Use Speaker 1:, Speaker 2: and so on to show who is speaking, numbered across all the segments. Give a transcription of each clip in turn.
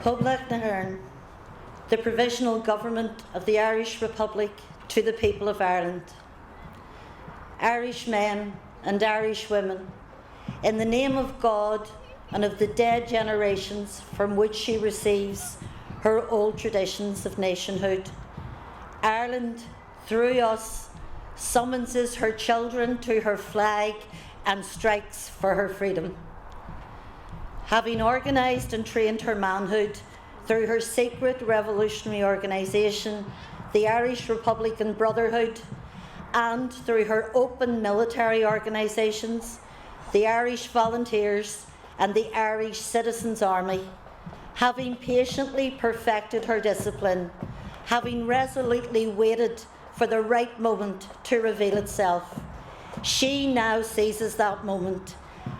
Speaker 1: Poblacht na Herne, the Provisional Government of the Irish Republic to the people of Ireland. Irish men and Irish women, in the name of God and of the dead generations from which she receives her old traditions of nationhood, Ireland, through us, summonses her children to her flag and strikes for her freedom. Having organised and trained her manhood through her secret revolutionary organisation, the Irish Republican Brotherhood, and through her open military organisations, the Irish Volunteers and the Irish Citizens' Army, having patiently perfected her discipline, having resolutely waited for the right moment to reveal itself, she now seizes that moment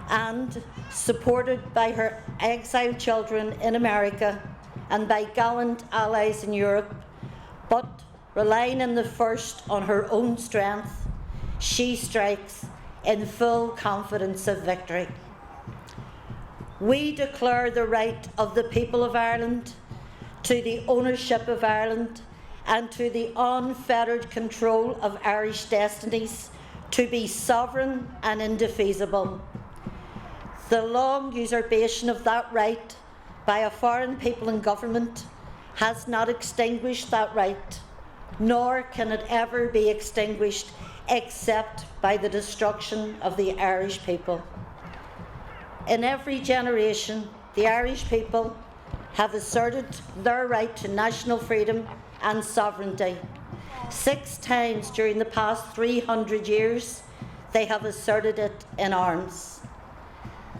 Speaker 1: and, supported by her exiled children in America and by gallant allies in Europe, but relying in the first on her own strength, she strikes in full confidence of victory. We declare the right of the people of Ireland to the ownership of Ireland and to the unfettered control of Irish destinies to be sovereign and indefeasible. The long usurpation of that right by a foreign people and government has not extinguished that right, nor can it ever be extinguished except by the destruction of the Irish people. In every generation, the Irish people have asserted their right to national freedom and sovereignty. 6 times during the past 300 years, they have asserted it in arms.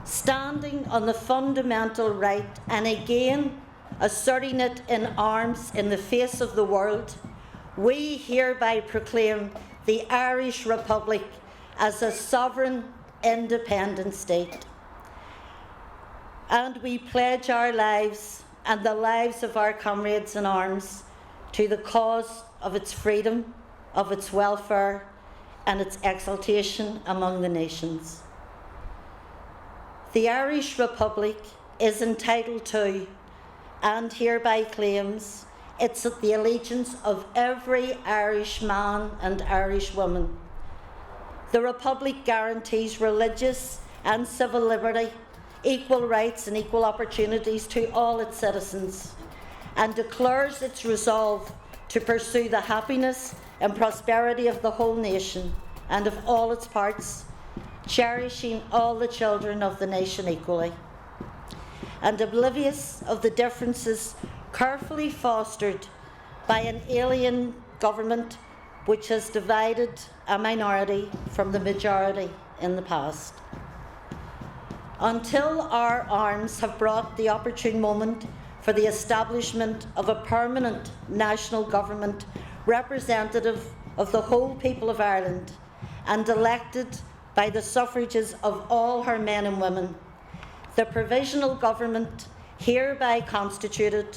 Speaker 1: Standing on the fundamental right and again asserting it in arms in the face of the world, we hereby proclaim the Irish Republic as a sovereign, independent state. And we pledge our lives and the lives of our comrades in arms to the cause of its freedom, of its welfare, and its exaltation among the nations. The Irish Republic is entitled to, and hereby claims, it's the allegiance of every Irish man and Irish woman. The Republic guarantees religious and civil liberty, equal rights and equal opportunities to all its citizens, and declares its resolve to pursue the happiness and prosperity of the whole nation and of all its parts, cherishing all the children of the nation equally, and oblivious of the differences carefully fostered by an alien government which has divided a minority from the majority in the past. Until our arms have brought the opportune moment for the establishment of a permanent national government representative of the whole people of Ireland and elected by the suffrages of all her men and women, the provisional government hereby constituted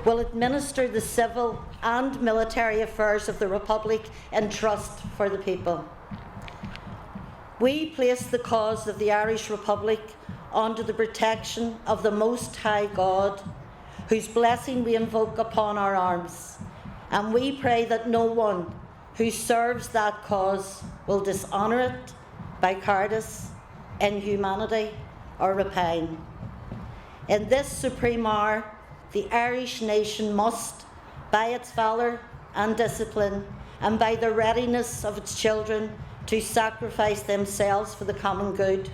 Speaker 1: will administer the civil and military affairs of the Republic in trust for the people. We place the cause of the Irish Republic under the protection of the Most High God, whose blessing we invoke upon our arms, and we pray that no one who serves that cause will dishonour it by cowardice, inhumanity, or rapine. In this supreme hour, the Irish nation must, by its valour and discipline, and by the readiness of its children to sacrifice themselves for the common good,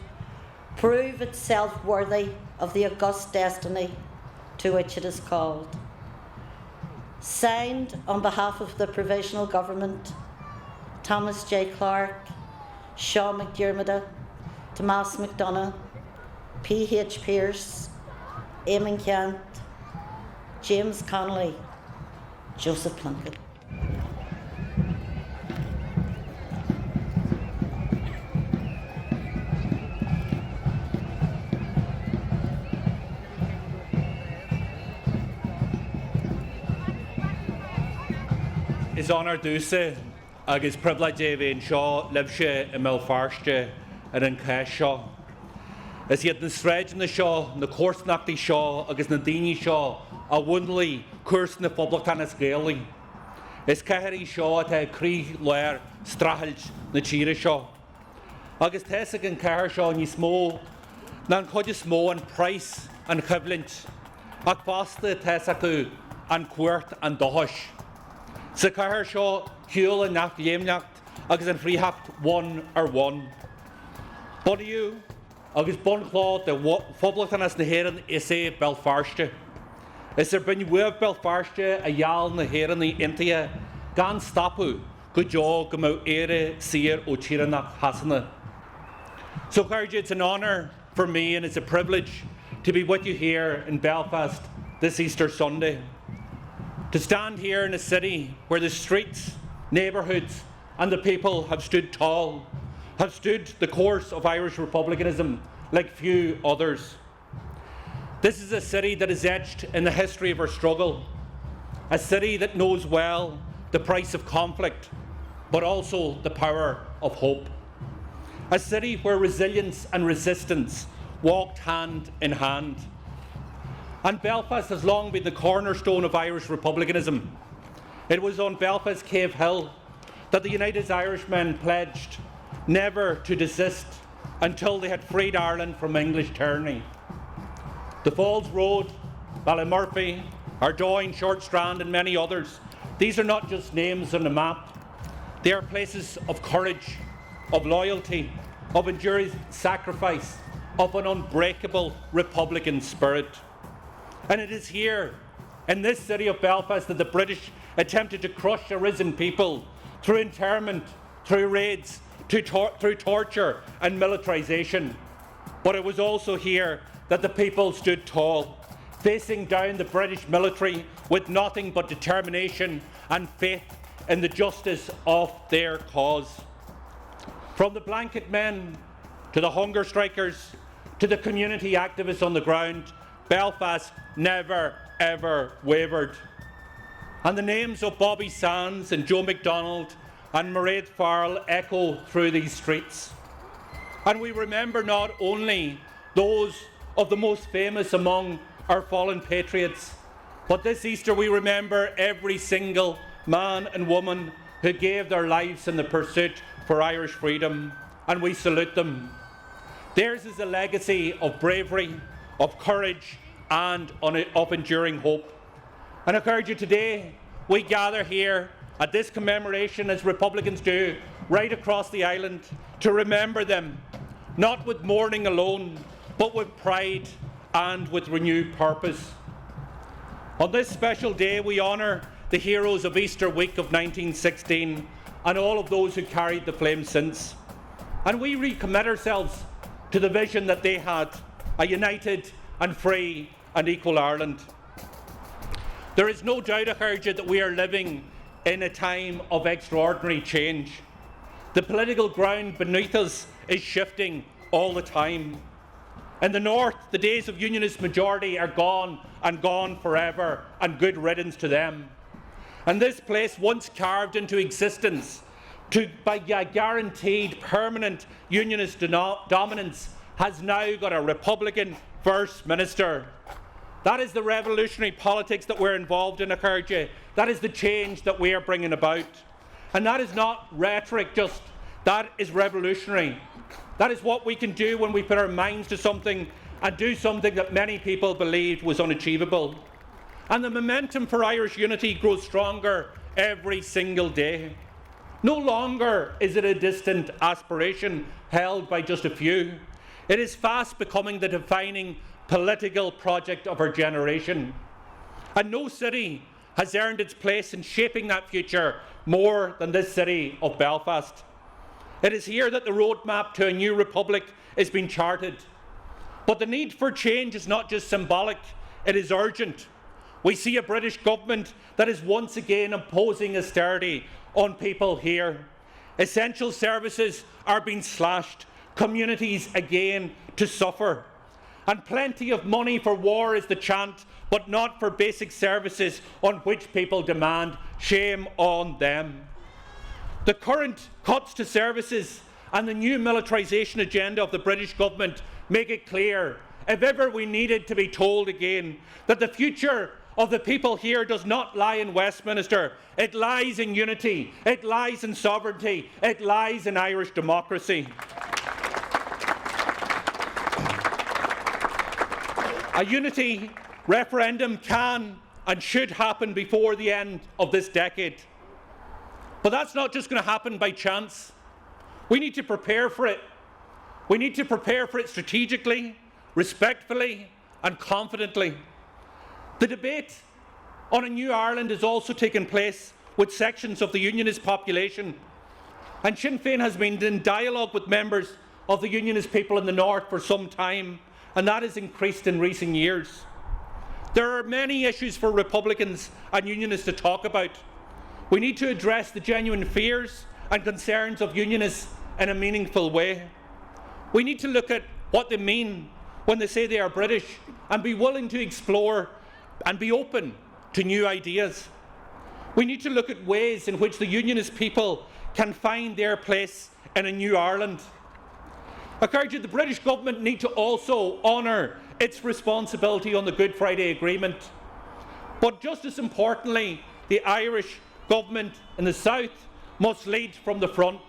Speaker 1: prove itself worthy of the august destiny to which it is called. Signed on behalf of the Provisional Government, Thomas J. Clark, Sean McDermott, Tomas McDonough, P.H. Pearse, Eamon Kent, James Connolly, Joseph Plunkett.
Speaker 2: Is honour dúsa agus privilege bhíonn seo libse I mBelfast ar an cais seo. is iad na sreidna seo, na córsnachtaí seo, agus na daoine seo a bhainlaí cuas na phoblachtaí is Gaelaí. Is cethairí seo atá crí léir strachailt na tíre seo. Agus teasa an ceithir seo ní smó, ná an chuide smó an price an chuimhlint, ach basta teasa acu an cuairt an dothais. Sa ceithir seo ciúil nach dhéimneacht agus an phríocht one ar one. Buniú agus bunchlá de phoblachtanas na héireann is é Belfaste. Is bin webh Belfaste a dheall na héireannaí intaithe gan stopú go deá go mbeadh éire siar ó tíreannach hasanna. So Cardi, it's an honour for me and it's a privilege to be with you here in Belfast this Easter Sunday. To stand here in a city where the streets, neighbourhoods and the people have stood tall, have stood the course of Irish republicanism like few others. This is a city that is etched in the history of our struggle, a city that knows well the price of conflict, but also the power of hope. A city where resilience and resistance walked hand in hand. And Belfast has long been the cornerstone of Irish republicanism. It was on Belfast Cave Hill that the United Irishmen pledged never to desist until they had freed Ireland from English tyranny. The Falls Road, Ballymurphy, Ardoyne, Short Strand and many others, these are not just names on the map. They are places of courage, of loyalty, of enduring sacrifice, of an unbreakable republican spirit. And it is here, in this city of Belfast, that the British attempted to crush a risen people through internment, through raids, through torture and militarisation. But it was also here that the people stood tall, facing down the British military with nothing but determination and faith in the justice of their cause. From the blanket men to the hunger strikers to the community activists on the ground, Belfast never ever wavered. And the names of Bobby Sands and Joe MacDonald and Mairead Farrell echo through these streets. And we remember not only those of the most famous among our fallen patriots, but this Easter we remember every single man and woman who gave their lives in the pursuit for Irish freedom, and we salute them. Theirs is a legacy of bravery, of courage, and of enduring hope. And I encourage you today, we gather here at this commemoration, as Republicans do, right across the island, to remember them, not with mourning alone, but with pride and with renewed purpose. On this special day, we honour the heroes of Easter week of 1916 and all of those who carried the flame since. And we recommit ourselves to the vision that they had, a united and free and equal Ireland. There is no doubt, I urge you, that we are living in a time of extraordinary change. The political ground beneath us is shifting all the time. In the north, the days of unionist majority are gone and gone forever, and good riddance to them. And this place, once carved into existence by a guaranteed permanent unionist dominance, has now got a Republican First Minister. That is the revolutionary politics that we're involved in, Akarja. That is the change that we are bringing about. And that is not rhetoric just, that is revolutionary. That is what we can do when we put our minds to something and do something that many people believed was unachievable. And the momentum for Irish unity grows stronger every single day. No longer is it a distant aspiration held by just a few. It is fast becoming the defining political project of our generation. And no city has earned its place in shaping that future more than this city of Belfast. It is here that the roadmap to a new republic is being charted. But the need for change is not just symbolic, it is urgent. We see a British government that is once again imposing austerity on people here. Essential services are being slashed, communities again to suffer. And plenty of money for war is the chant, but not for basic services on which people demand. Shame on them. The current cuts to services and the new militarisation agenda of the British government make it clear, if ever we needed to be told again, that the future of the people here does not lie in Westminster. It lies in unity, it lies in sovereignty, it lies in Irish democracy. A unity referendum can and should happen before the end of this decade. But that's not just going to happen by chance. We need to prepare for it. We need to prepare for it strategically, respectfully, and confidently. The debate on a new Ireland is also taking place with sections of the Unionist population. And Sinn Féin has been in dialogue with members of the Unionist people in the North for some time, and that has increased in recent years. There are many issues for Republicans and Unionists to talk about. We need to address the genuine fears and concerns of Unionists in a meaningful way. We need to look at what they mean when they say they are British and be willing to explore and be open to new ideas. We need to look at ways in which the Unionist people can find their place in a new Ireland. I encourage you, the British government need to also honour its responsibility on the Good Friday Agreement. But just as importantly, the Irish government in the South must lead from the front.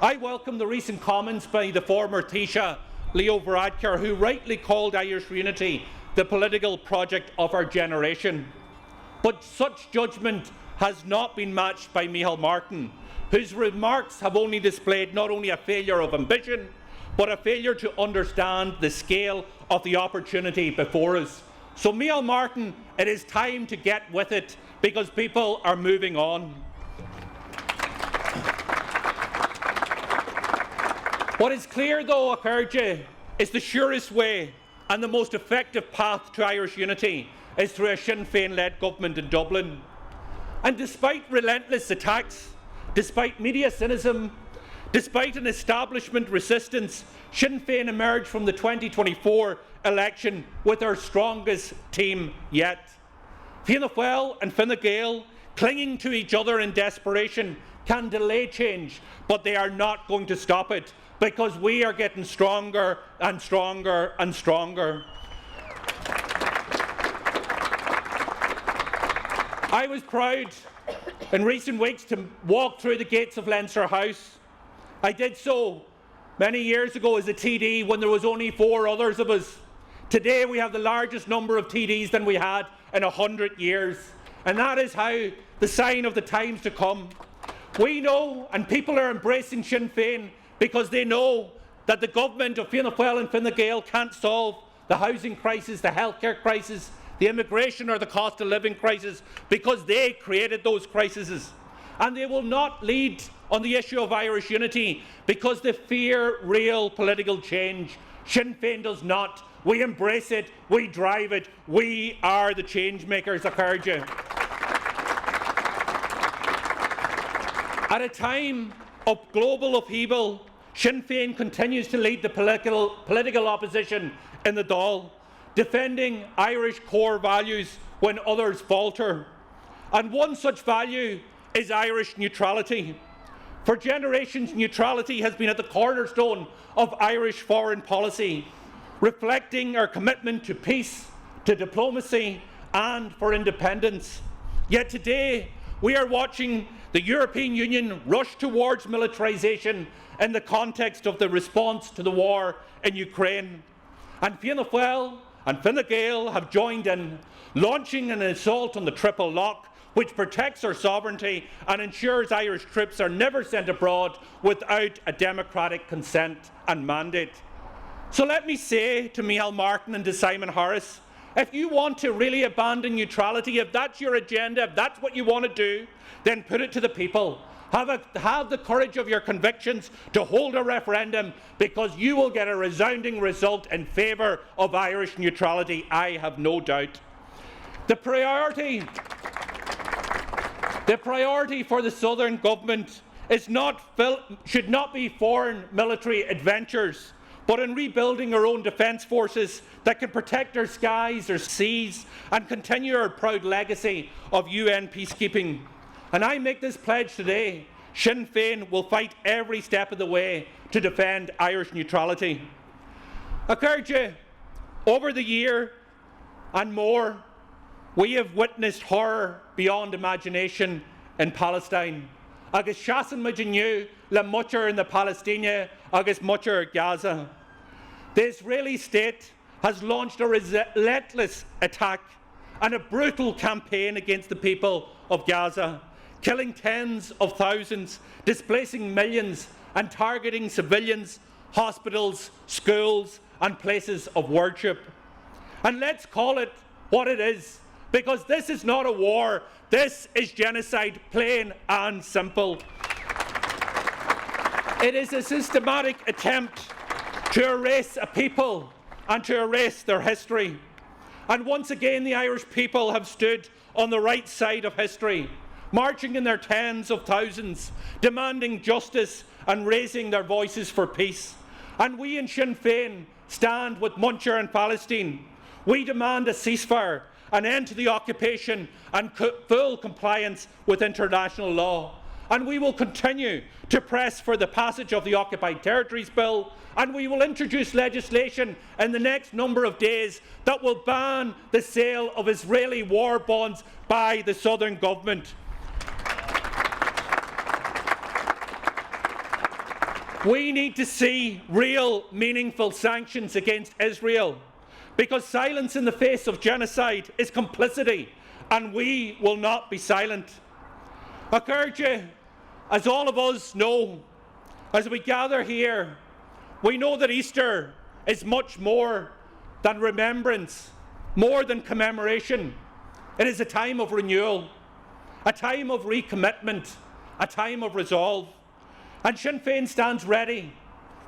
Speaker 2: I welcome the recent comments by the former Taoiseach, Leo Varadkar, who rightly called Irish unity the political project of our generation. But such judgment has not been matched by Micheál Martin, whose remarks have only displayed not only a failure of ambition, but a failure to understand the scale of the opportunity before us. So Micheál Martin, it is time to get with it, because people are moving on. What is clear, though, I urge you, is the surest way and the most effective path to Irish unity is through a Sinn Féin-led government in Dublin. And despite relentless attacks, despite media cynicism, despite an establishment resistance, Sinn Féin emerged from the 2024 election with our strongest team yet. Fianna Fáil and Fine Gael, clinging to each other in desperation, can delay change, but they are not going to stop it, because we are getting stronger and stronger and stronger. I was proud in recent weeks to walk through the gates of Leinster House. I did so many years ago as a TD when there was only 4 others of us. Today we have the largest number of TDs than we had in 100 years. And that is how the sign of the times to come. We know, and people are embracing Sinn Féin because they know that the government of Fianna Fáil and Fine Gael can't solve the housing crisis, the healthcare crisis, the immigration or the cost of living crisis, because they created those crises. And they will not lead on the issue of Irish unity because they fear real political change. Sinn Féin does not. We embrace it, we drive it, we are the change makers, I urge you. At a time of global upheaval, Sinn Féin continues to lead the political opposition in the Dáil, defending Irish core values when others falter. And one such value is Irish neutrality. For generations, neutrality has been at the cornerstone of Irish foreign policy, reflecting our commitment to peace, to diplomacy, and for independence. Yet today, we are watching the European Union rush towards militarisation in the context of the response to the war in Ukraine. And Fianna Fáil and Fine Gael have joined in, launching an assault on the triple lock, which protects our sovereignty and ensures Irish troops are never sent abroad without a democratic consent and mandate. So let me say to Micheál Martin and to Simon Harris, if you want to really abandon neutrality, if that's your agenda, if that's what you want to do, then put it to the people. Have the courage of your convictions to hold a referendum, because you will get a resounding result in favour of Irish neutrality, I have no doubt. The priority for the Southern government should not be foreign military adventures, but in rebuilding our own defence forces that can protect our skies, our seas, and continue our proud legacy of UN peacekeeping. And I make this pledge today: Sinn Féin will fight every step of the way to defend Irish neutrality. Acurge, over the year and more, we have witnessed horror beyond imagination in Palestine. Agus shasan majinu le mucher in the Palestine, agus mucher Gaza. The Israeli state has launched a relentless attack and a brutal campaign against the people of Gaza, killing tens of thousands, displacing millions, and targeting civilians, hospitals, schools, and places of worship. And let's call it what it is, because this is not a war, this is genocide, plain and simple. It is a systematic attempt to erase a people and to erase their history. And once again, the Irish people have stood on the right side of history, marching in their tens of thousands, demanding justice and raising their voices for peace. And we in Sinn Féin stand with Muncher and Palestine. We demand a ceasefire, an end to the occupation, and full compliance with international law. And we will continue to press for the passage of the Occupied Territories Bill, and we will introduce legislation in the next number of days that will ban the sale of Israeli war bonds by the Southern government. We need to see real, meaningful sanctions against Israel, because silence in the face of genocide is complicity, and we will not be silent. Acurge, as all of us know, as we gather here, we know that Easter is much more than remembrance, more than commemoration. It is a time of renewal, a time of recommitment, a time of resolve. And Sinn Féin stands ready,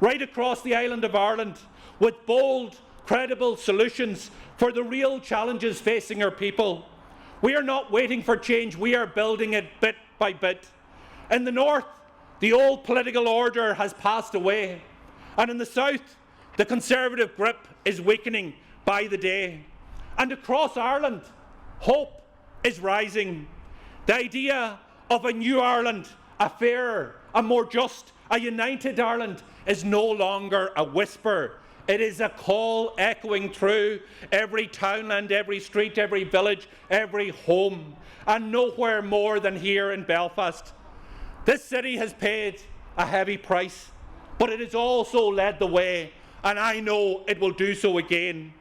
Speaker 2: right across the island of Ireland, with bold, credible solutions for the real challenges facing our people. We are not waiting for change, we are building it bit by bit. In the north, the old political order has passed away, and in the south, the Conservative grip is weakening by the day. And across Ireland, hope is rising. The idea of a new Ireland, a fairer, a more just, a united Ireland is no longer a whisper. It is a call echoing through every townland, every street, every village, every home, and nowhere more than here in Belfast. This city has paid a heavy price, but it has also led the way, and I know it will do so again.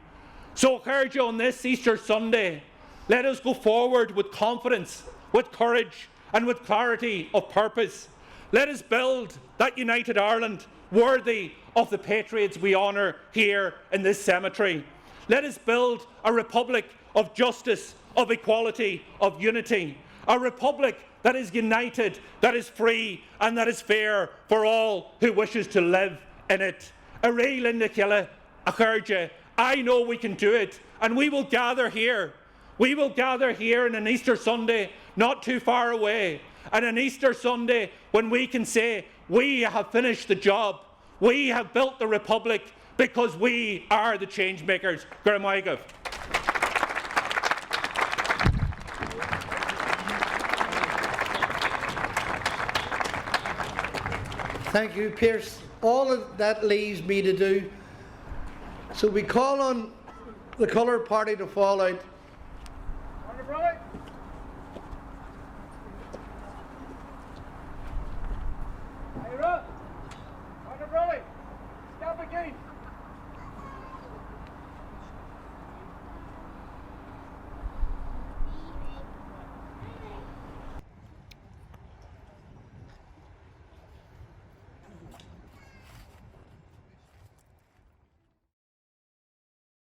Speaker 2: So, encourage you on this Easter Sunday, let us go forward with confidence, with courage, and with clarity of purpose. Let us build that united Ireland worthy of the patriots we honour here in this cemetery. Let us build a republic of justice, of equality, of unity. A republic that is united, that is free, and that is fair for all who wishes to live in it. Array Linda Killa, Acurge, I know we can do it, and we will gather here. We will gather here on an Easter Sunday, not too far away, and an Easter Sunday when we can say, we have finished the job. We have built the republic because we are the change makers. Guramaigov.
Speaker 3: Thank you, Pearse. All of that leaves me to do. So we call on the colour party to fall out.